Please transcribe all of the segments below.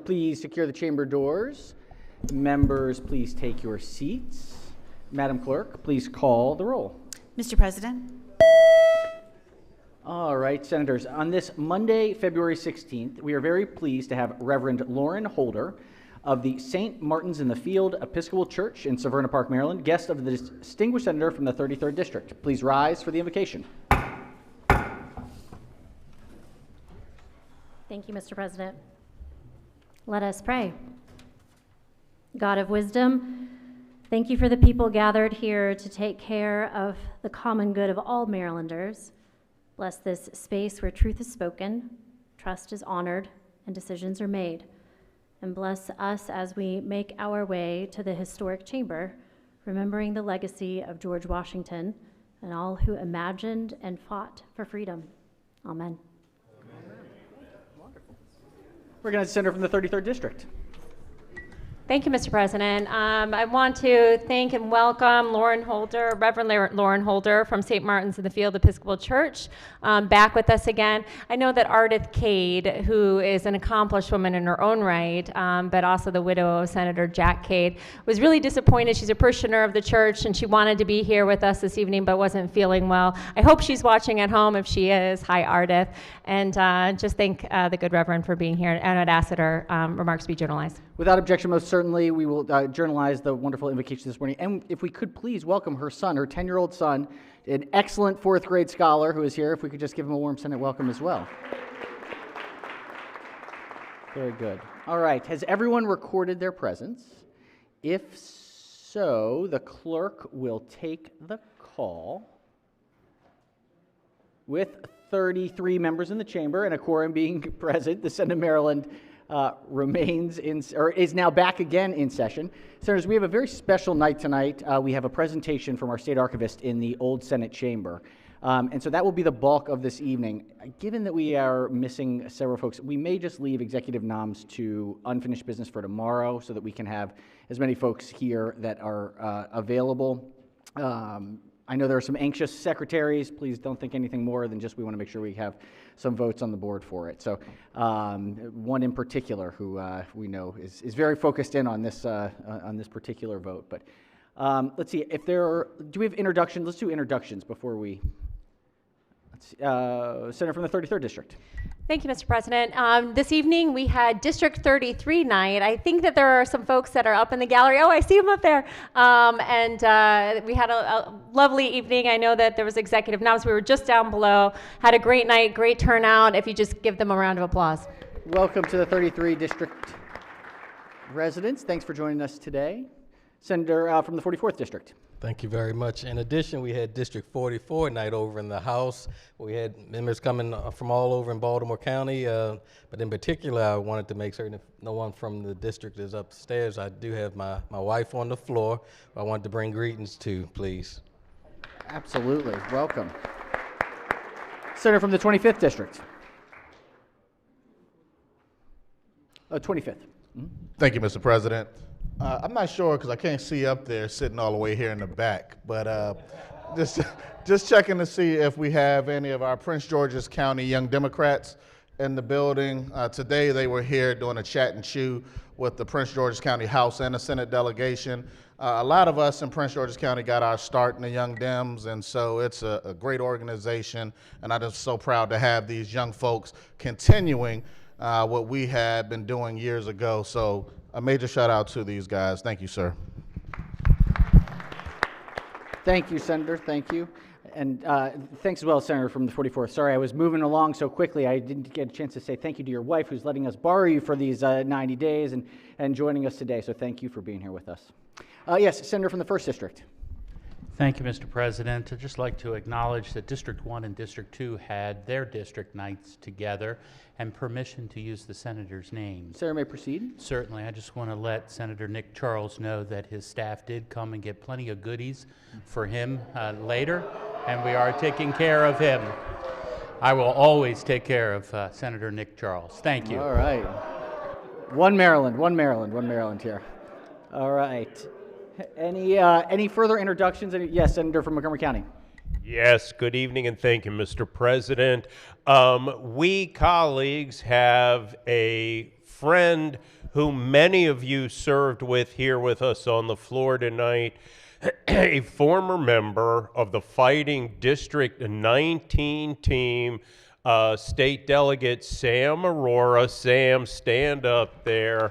please secure the chamber doors. Members, please take your seats. Madam Clerk, please call the roll. Mr. President. All right, Senators. On this Monday, February 16th, we are very pleased to have Reverend Lauren Holder of the St. Martin's in the Field Episcopal Church in Severna Park, Maryland, guest of the distinguished senator from the 33rd District. Please rise for the invocation. Thank you, Mr. President. Let us pray. God of wisdom, thank you for the people gathered here to take care of the common good of all Marylanders. Bless this space where truth is spoken, trust is honored, and decisions are made. And bless us as we make our way to the historic chamber, remembering the legacy of George Washington and all who imagined and fought for freedom. Amen. Recognized Senator from the 33rd District. Thank you, Mr. President. I want to thank and welcome Reverend Lauren Holder from St. Martin's in the Field Episcopal Church back with us again. I know that Ardith Cade, who is an accomplished woman in her own right, but also the widow of Senator Jack Cade, was really disappointed. She's a parishioner of the church, and she wanted to be here with us this evening, but wasn't feeling well. I hope she's watching at home. If she is, hi, Ardith. And just thank the good Reverend for being here, and I'd ask that her remarks be journalized. Without objection, most certainly, we will journalize the wonderful invocation this morning. And if we could please welcome her son, her 10-year-old son, an excellent fourth grade scholar who is here. If we could just give him a warm Senate welcome as well. Very good. All right. Has everyone recorded their presence? If so, the clerk will take the call. With 33 members in the chamber and a quorum being present, the Senate of Maryland is now back again in session. Senators, we have a very special night tonight. We have a presentation from our state archivist in the old Senate chamber. And so that will be the bulk of this evening. Given that we are missing several folks, we may just leave executive noms to unfinished business for tomorrow so that we can have as many folks here that are available. I know there are some anxious secretaries. Please don't think anything more than just we want to make sure we have some votes on the board for it. So one in particular who we know is very focused in on this particular vote. But let's see, if there are, do we have introductions? Let's do introductions before we, Senator from the 33rd District. Thank you, Mr. President. This evening we had District 33 night. I think that there are some folks that are up in the gallery. Oh, I see them up there. And we had a lovely evening. I know that there was executive noms. We were just down below. Had a great night, great turnout. If you just give them a round of applause. Welcome to the 33 District residents. Thanks for joining us today. Senator from the 44th District. Thank you very much. In addition, we had District 44 night over in the House. We had members coming from all over in Baltimore County, but in particular, I wanted to make certain if no one from the district is upstairs, I do have my wife on the floor. I wanted to bring greetings to, please. Absolutely. Welcome. Senator from the 25th District. 25th. Mm-hmm. Thank you, Mr. President. I'm not sure because I can't see up there sitting all the way here in the back, but just checking to see if we have any of our Prince George's County Young Democrats in the building. Today they were here doing a chat and chew with the Prince George's County House and the Senate delegation. A lot of us in Prince George's County got our start in the Young Dems, and so it's a great organization, and I'm just so proud to have these young folks continuing what we had been doing years ago. So a major shout out to these guys. Thank you, sir. Thank you, Senator. Thank you. And thanks as well, Senator from the 44th. Sorry, I was moving along so quickly I didn't get a chance to say thank you to your wife who's letting us borrow you for these 90 days and joining us today. So thank you for being here with us. Yes, Senator from the 1st District. Thank you, Mr. President. I'd just like to acknowledge that District 1 and District 2 had their district nights together and permission to use the senator's names. Senator may proceed. Certainly. I just want to let Senator Nick Charles know that his staff did come and get plenty of goodies for him later, and we are taking care of him. I will always take care of Senator Nick Charles. Thank you. All right. One Maryland here. All right. Any further introductions? Yes, Senator from Montgomery County. Yes, good evening and thank you, Mr. President. We colleagues have a friend who many of you served with here with us on the floor tonight, a former member of the Fighting District 19 team, State Delegate Sam Aurora. Sam, stand up there.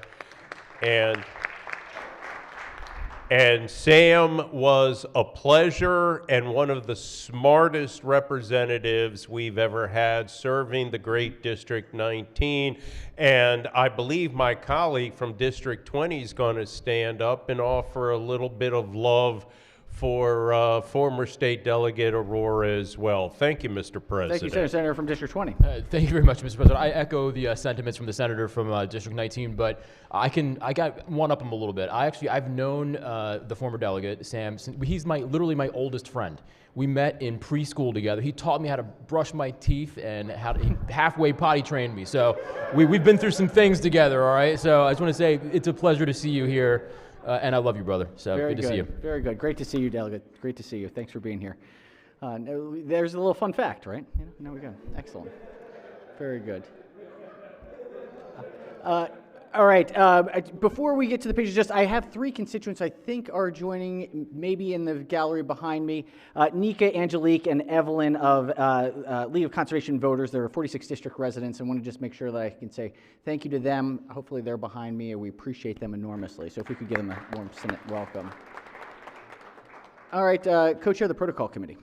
And Sam was a pleasure and one of the smartest representatives we've ever had serving the great District 19. And I believe my colleague from District 20 is going to stand up and offer a little bit of love for former State Delegate Aurora as well. Thank you, Mr. President. Thank you, Senator from District 20. Thank you very much, Mr. President. I echo the sentiments from the senator from District 19, but I got one up him a little bit. I've known the former delegate, Sam. He's literally my oldest friend. We met in preschool together. He taught me how to brush my teeth and he halfway potty trained me. So we've been through some things together, all right? So I just want to say it's a pleasure to see you here. And I love you, brother. So Very good to see you. Very good. Great to see you, Delegate. Great to see you. Thanks for being here. There's a little fun fact, right? Now we go. Excellent. Very good. All right. Before we get to the pages, I have three constituents I think are joining, maybe in the gallery behind me. Nika, Angelique, and Evelyn of League of Conservation Voters. They're 46 district residents, and want to just make sure that I can say thank you to them. Hopefully they're behind me, and we appreciate them enormously. So if we could give them a warm Senate welcome. All right, co-chair of the Protocol Committee.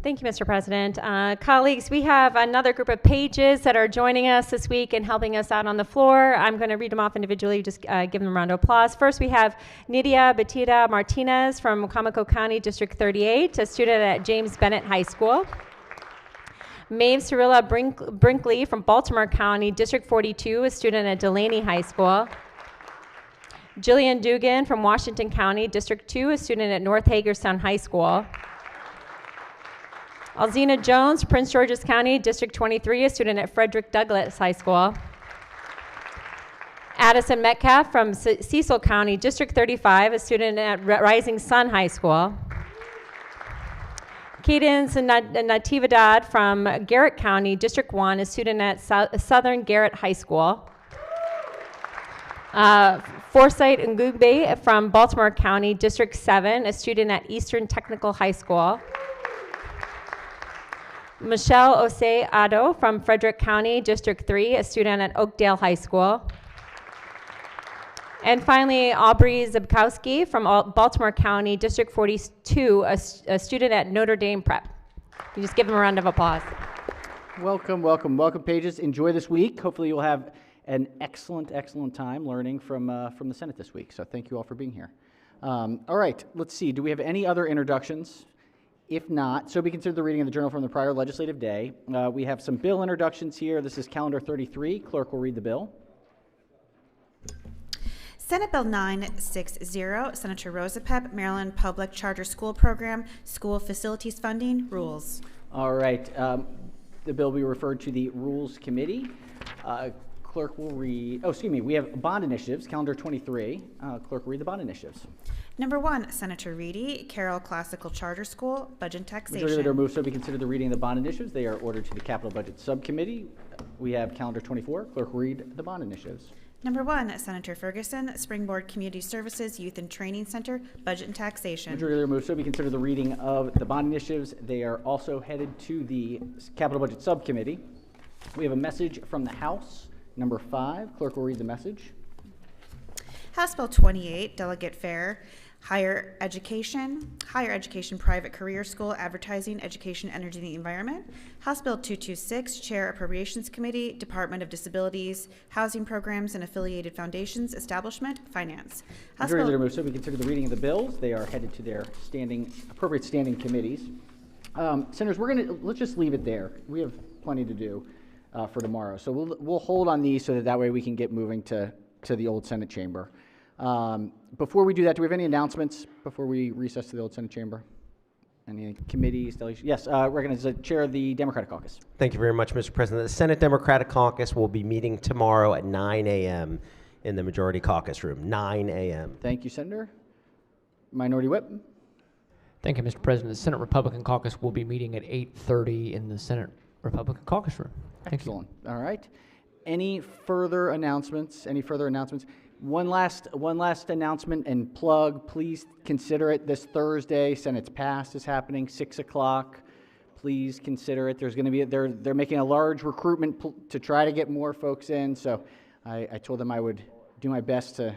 Thank you, Mr. President. Colleagues, we have another group of pages that are joining us this week and helping us out on the floor. I'm going to read them off individually, just give them a round of applause. First, we have Nidia Batida Martinez from Comico County, District 38, a student at James Bennett High School. Maeve Cirilla Brinkley from Baltimore County, District 42, a student at Delaney High School. Jillian Dugan from Washington County, District 2, a student at North Hagerstown High School. Alzina Jones, Prince George's County, District 23, a student at Frederick Douglass High School. Addison Metcalf from Cecil County, District 35, a student at Rising Sun High School. Cadence Natividad from Garrett County, District 1, a student at Southern Garrett High School. Forsyth Ngugbe from Baltimore County, District 7, a student at Eastern Technical High School. Michelle Osei-Ado from Frederick County, District 3, a student at Oakdale High School. And finally, Aubrey Zybkowski from Baltimore County, District 42, a student at Notre Dame Prep. You just give them a round of applause. Welcome, welcome, welcome, Pages. Enjoy this week. Hopefully you'll have an excellent, excellent time learning from the Senate this week. So thank you all for being here. All right, let's see. Do we have any other introductions? If not, so be considered the reading of the journal from the prior legislative day. We have some bill introductions here. This is calendar 33. Clerk will read the bill. Senate Bill 960, Senator Rosa Pepp, Maryland Public Charter School Program, School Facilities Funding, Rules. All right. The bill will be referred to the Rules Committee. Clerk will read, we have bond initiatives, calendar 23. Clerk will read the bond initiatives. Number 1, Senator Reedy, Carroll Classical Charter School, Budget and Majority Taxation. Leader moves so be considered the reading of the bond initiatives. They are ordered to the Capital Budget Subcommittee. We have calendar 24. Clerk will read the bond initiatives. Number 1, Senator Ferguson, Springboard Community Services Youth and Training Center, Budget and Taxation. Majority Leader moves so be considered the reading of the bond initiatives. They are also headed to the Capital Budget Subcommittee. We have a message from the House, number 5. Clerk will read the message. House Bill 28, Delegate Fair, Higher Education, Private Career School, Advertising, Education, Energy, and the Environment. House Bill 226, Chair Appropriations Committee, Department of Disabilities, Housing Programs, and Affiliated Foundations, Establishment, Finance. House Majority Leader Bill, moves so we consider the reading of the bills. They are headed to their appropriate standing committees. Senators, let's just leave it there. We have plenty to do for tomorrow. So we'll hold on these so that way we can get moving to the old Senate chamber. Before we do that, do we have any announcements before we recess to the old Senate chamber? Any committees, delegations? Yes, recognize the chair of the Democratic Caucus. Thank you very much, Mr. President. The Senate Democratic Caucus will be meeting tomorrow at 9 a.m. in the Majority Caucus Room, 9 a.m. Thank you, Senator. Minority Whip. Thank you, Mr. President. The Senate Republican Caucus will be meeting at 8:30 in the Senate Republican Caucus Room. Thank Excellent. All right. Any further announcements? Any further announcements? One last announcement and plug. Please consider it this Thursday. Senate's Pass is happening, 6 o'clock. Please consider it. There's going to be they're making a large recruitment to try to get more folks in. So I told them I would do my best to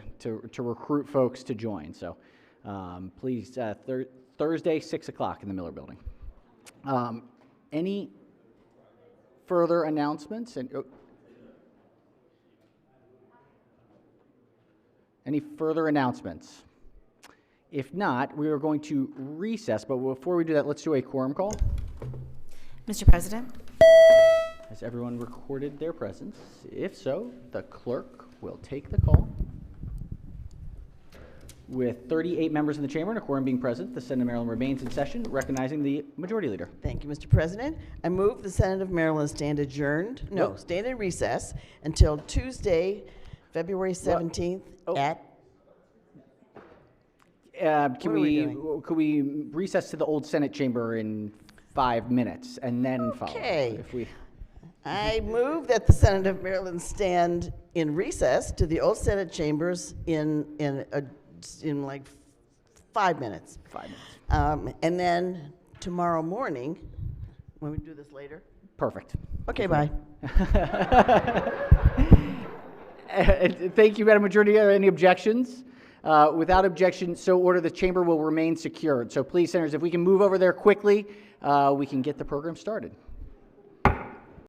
recruit folks to join. So please, Thursday, 6 o'clock in the Miller Building. Any further announcements? Any further announcements? If not, we are going to recess, but before we do that, let's do a quorum call. Mr. President? Has everyone recorded their presence? If so, the clerk will take the call. With 38 members in the chamber and a quorum being present, the Senate of Maryland remains in session, recognizing the Majority Leader. Thank you, Mr. President. I move the Senate of Maryland stand in recess until Tuesday, February 17th at... Could we recess to the old Senate chamber in 5 minutes and then follow? Okay. If we... I move that the Senate of Maryland stand in recess to the old Senate chambers in like 5 minutes. 5 minutes. And then tomorrow morning, when we do this later? Perfect. Okay, bye. Thank you, Madam Majority. Any objections? Without objection, so ordered, the chamber will remain secured. So please, senators, if we can move over there quickly, we can get the program started.